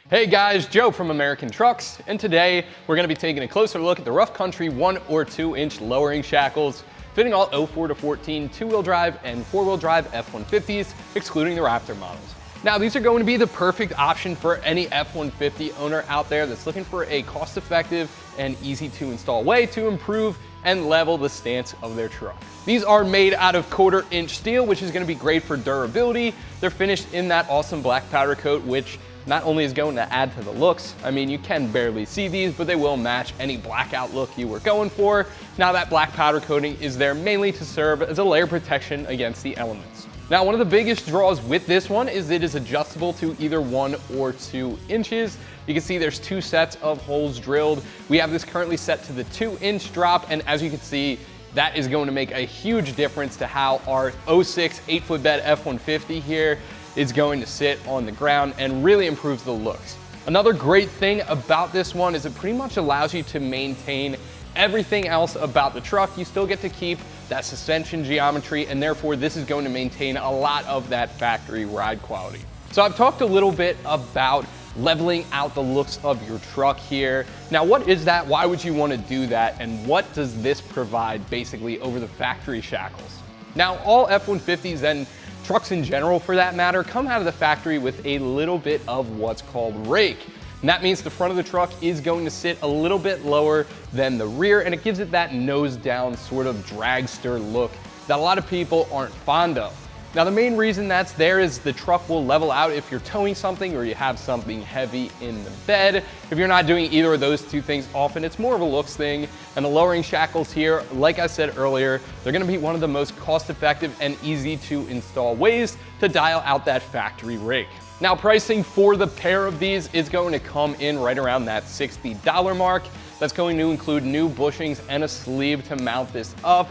Hey guys, Joe from American Trucks, and today we're going to be taking a closer look at the rough country 1 or 2 inch lowering shackles fitting all 04 to 14 two-wheel drive and four-wheel drive F-150s, excluding the Raptor models. Now these are going to be the perfect option for any F-150 owner out there that's looking for a cost-effective and easy to install way to improve and level the stance of their truck. These are made out of 1/4 inch steel, which is going to be great for durability. They're finished in that awesome black powder coat, which not only is going to add to the looks, I mean, you can barely see these, but they will match any blackout look you were going for. Now that black powder coating is there mainly to serve as a layer protection against the elements. Now, one of the biggest draws with this one is it is adjustable to either 1 or 2 inches. You can see there's 2 sets of holes drilled. We have this currently set to the 2-inch drop, and as you can see, that is going to make a huge difference to how our 06 8-foot bed F-150 here is going to sit on the ground and really improves the looks. Another great thing about this one is it pretty much allows you to maintain everything else about the truck. You still get to keep that suspension geometry, and therefore this is going to maintain a lot of that factory ride quality. So I've talked a little bit about leveling out the looks of your truck here. Now, what is that? Why would you want to do that? And what does this provide basically over the factory shackles? Now, all F-150s and trucks in general for that matter come out of the factory with a little bit of what's called rake. And that means the front of the truck is going to sit a little bit lower than the rear, and it gives it that nose down sort of dragster look that a lot of people aren't fond of. Now, the main reason that's there is the truck will level out if you're towing something or you have something heavy in the bed. If you're not doing either of those two things often, it's more of a looks thing. And the lowering shackles here, like I said earlier, they're gonna be one of the most cost-effective and easy to install ways to dial out that factory rake. Now, pricing for the pair of these is going to come in right around that $60 mark. That's going to include new bushings and a sleeve to mount this up.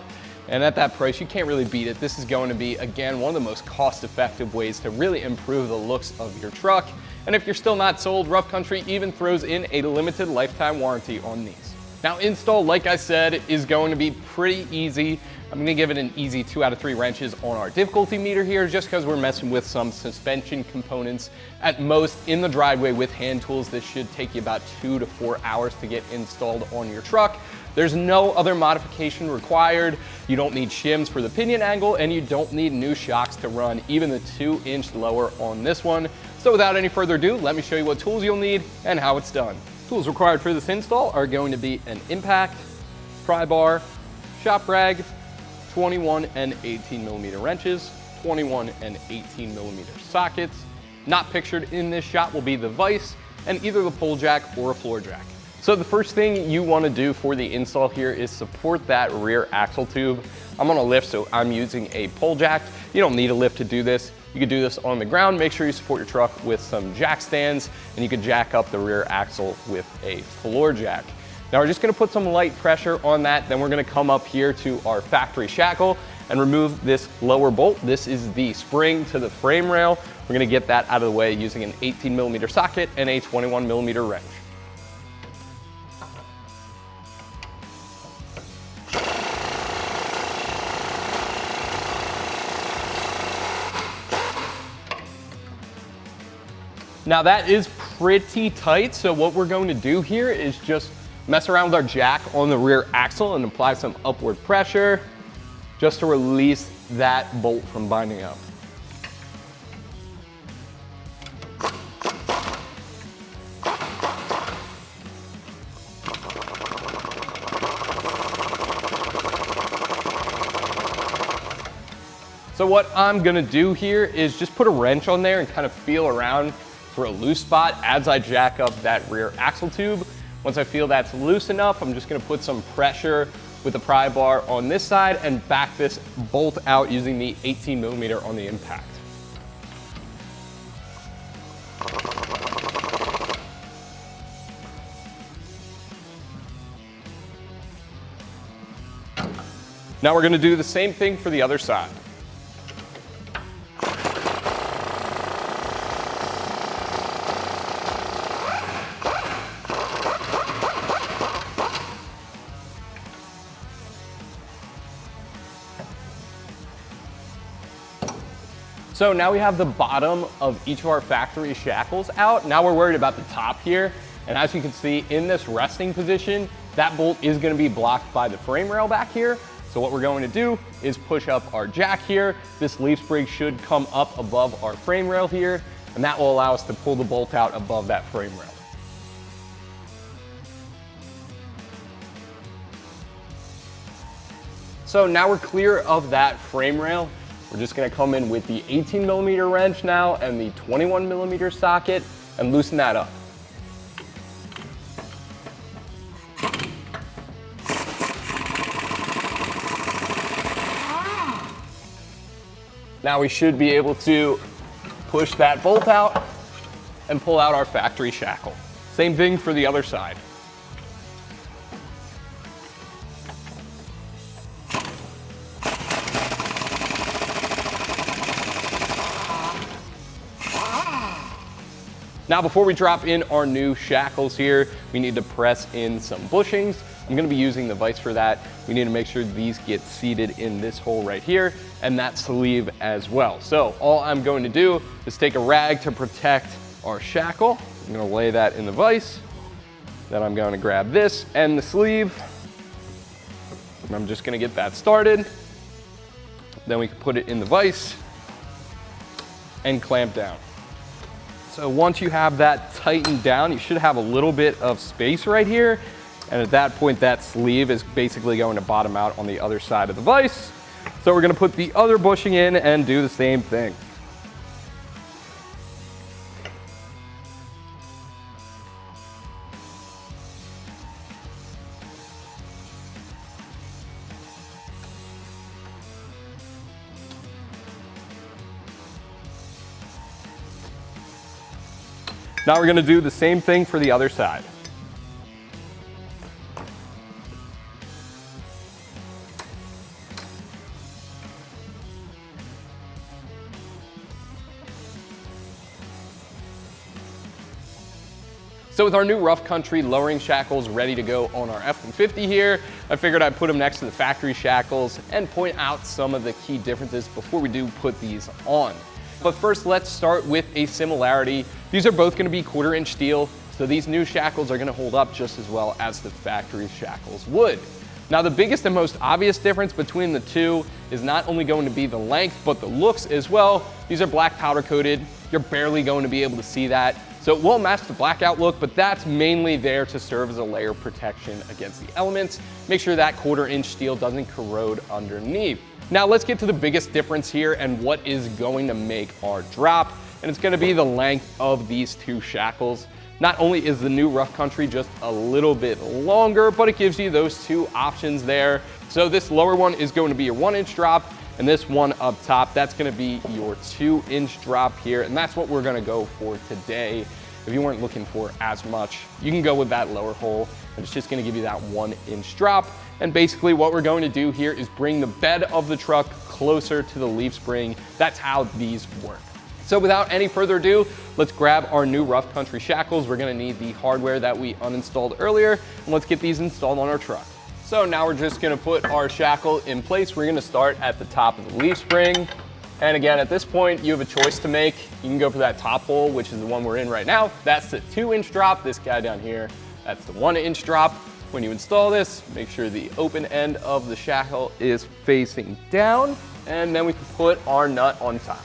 And at that price, you can't really beat it. This is going to be, again, one of the most cost-effective ways to really improve the looks of your truck. And if you're still not sold, Rough Country even throws in a limited lifetime warranty on these. Now, install, like I said, is going to be pretty easy. I'm gonna give it an easy 2 out of 3 wrenches on our difficulty meter here, just because we're messing with some suspension components at most in the driveway with hand tools. This should take you about 2 to 4 hours to get installed on your truck. There's no other modification required. You don't need shims for the pinion angle, and you don't need new shocks to run even the 2-inch lower on this one. So without any further ado, let me show you what tools you'll need and how it's done. Tools required for this install are going to be an impact, pry bar, shop rag, 21 and 18 millimeter wrenches, 21 and 18 millimeter sockets. Not pictured in this shot will be the vise and either the pole jack or a floor jack. So the first thing you want to do for the install here is support that rear axle tube. I'm on a lift, so I'm using a pole jack. You don't need a lift to do this. You could do this on the ground. Make sure you support your truck with some jack stands, and you could jack up the rear axle with a floor jack. Now we're just gonna put some light pressure on that, then we're gonna come up here to our factory shackle and remove this lower bolt. This is the spring to the frame rail. We're gonna get that out of the way using an 18 millimeter socket and a 21 millimeter wrench. Now that is pretty tight, so what we're going to do here is just mess around with our jack on the rear axle and apply some upward pressure just to release that bolt from binding up. So what I'm gonna do here is just put a wrench on there and kind of feel around for a loose spot as I jack up that rear axle tube. Once I feel that's loose enough, I'm just gonna put some pressure with the pry bar on this side and back this bolt out using the 18 millimeter on the impact. Now we're gonna do the same thing for the other side. So now we have the bottom of each of our factory shackles out. Now we're worried about the top here. And as you can see in this resting position, that bolt is gonna be blocked by the frame rail back here. So what we're going to do is push up our jack here. This leaf spring should come up above our frame rail here, and that will allow us to pull the bolt out above that frame rail. So now we're clear of that frame rail. We're just gonna come in with the 18mm wrench now and the 21mm socket and loosen that up. Now we should be able to push that bolt out and pull out our factory shackle. Same thing for the other side. Now before we drop in our new shackles here, we need to press in some bushings. I'm gonna be using the vise for that. We need to make sure these get seated in this hole right here and that sleeve as well. So all I'm going to do is take a rag to protect our shackle. I'm gonna lay that in the vise. Then I'm gonna grab this and the sleeve. And I'm just gonna get that started. Then we can put it in the vise and clamp down. So once you have that tightened down, you should have a little bit of space right here. And at that point, that sleeve is basically going to bottom out on the other side of the vise. So we're gonna put the other bushing in and do the same thing. Now we're gonna do the same thing for the other side. So with our new rough country lowering shackles ready to go on our F-150 here, I figured I'd put them next to the factory shackles and point out some of the key differences before we do put these on. But first, let's start with a similarity. These are both gonna be 1/4-inch steel, so these new shackles are gonna hold up just as well as the factory shackles would. Now, the biggest and most obvious difference between the two is not only going to be the length, but the looks as well. These are black powder coated. You're barely going to be able to see that. So it will match the blackout look, but that's mainly there to serve as a layer of protection against the elements. Make sure that 1/4-inch steel doesn't corrode underneath. Now let's get to the biggest difference here and what is going to make our drop. And it's gonna be the length of these two shackles. Not only is the new rough country just a little bit longer, but it gives you those two options there. So this lower one is going to be your 1-inch drop, and this one up top, that's gonna be your 2-inch drop here. And that's what we're gonna go for today. If you weren't looking for as much, you can go with that lower hole, and it's just gonna give you that 1-inch drop. And basically what we're going to do here is bring the bed of the truck closer to the leaf spring. That's how these work. So without any further ado, let's grab our new rough country shackles. We're gonna need the hardware that we uninstalled earlier, and let's get these installed on our truck. So now we're just gonna put our shackle in place. We're gonna start at the top of the leaf spring. And again, at this point, you have a choice to make. You can go for that top hole, which is the one we're in right now. That's the 2-inch drop. This guy down here, that's the 1-inch drop. When you install this, make sure the open end of the shackle is facing down, and then we can put our nut on top.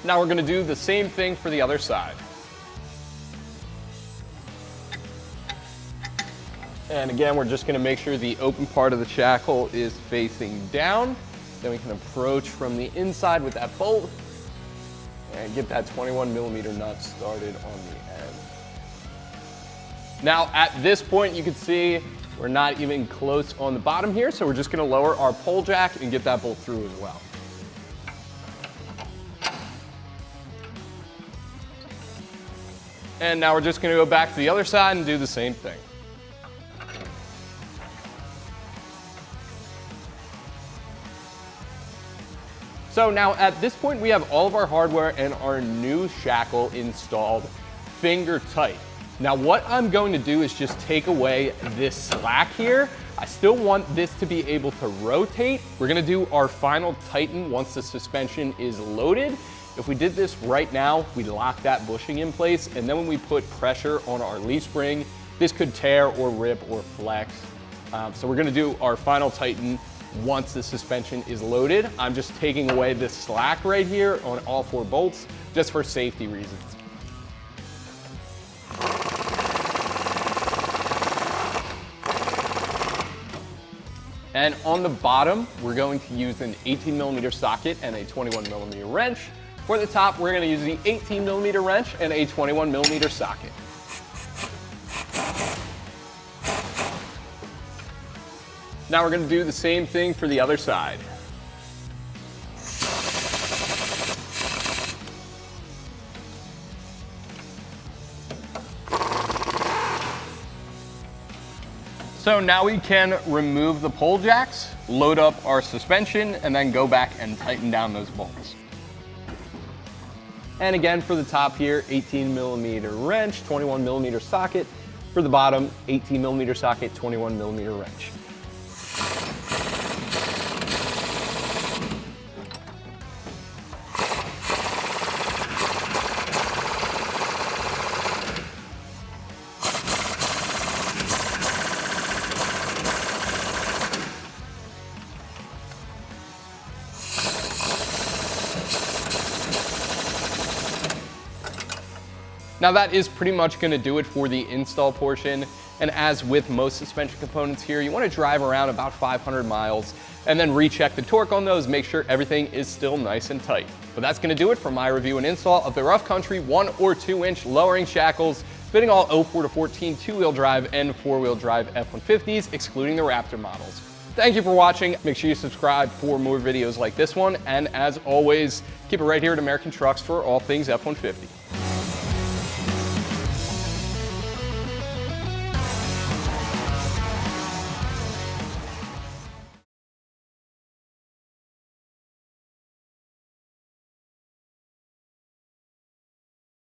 Now we're gonna do the same thing for the other side. And again, we're just gonna make sure the open part of the shackle is facing down. Then we can approach from the inside with that bolt and get that 21mm nut started on the end. Now at this point, you can see we're not even close on the bottom here, so we're just gonna lower our pole jack and get that bolt through as well. And now we're just gonna go back to the other side and do the same thing. So now at this point, we have all of our hardware and our new shackle installed finger tight. Now what I'm going to do is just take away this slack here. I still want this to be able to rotate. We're gonna do our final tighten once the suspension is loaded. If we did this right now, we'd lock that bushing in place, and then when we put pressure on our leaf spring, this could tear or rip or flex. So we're gonna do our final tighten once the suspension is loaded. I'm just taking away this slack right here on all 4 bolts, just for safety reasons. And on the bottom, we're going to use an 18mm socket and a 21mm wrench. For the top, we're gonna use the 18mm wrench and a 21mm socket. Now we're gonna do the same thing for the other side. So now we can remove the pole jacks, load up our suspension, and then go back and tighten down those bolts. And again, for the top here, 18mm wrench, 21mm socket. For the bottom, 18mm socket, 21mm wrench. Now that is pretty much gonna do it for the install portion. And as with most suspension components here, you wanna drive around about 500 miles and then recheck the torque on those, make sure everything is still nice and tight. But that's gonna do it for my review and install of the Rough Country 1 or 2 inch lowering shackles, fitting all 04 to 14 2-wheel drive and 4-wheel drive F-150s, excluding the Raptor models. Thank you for watching. Make sure you subscribe for more videos like this one. And as always, keep it right here at American Trucks for all things F-150.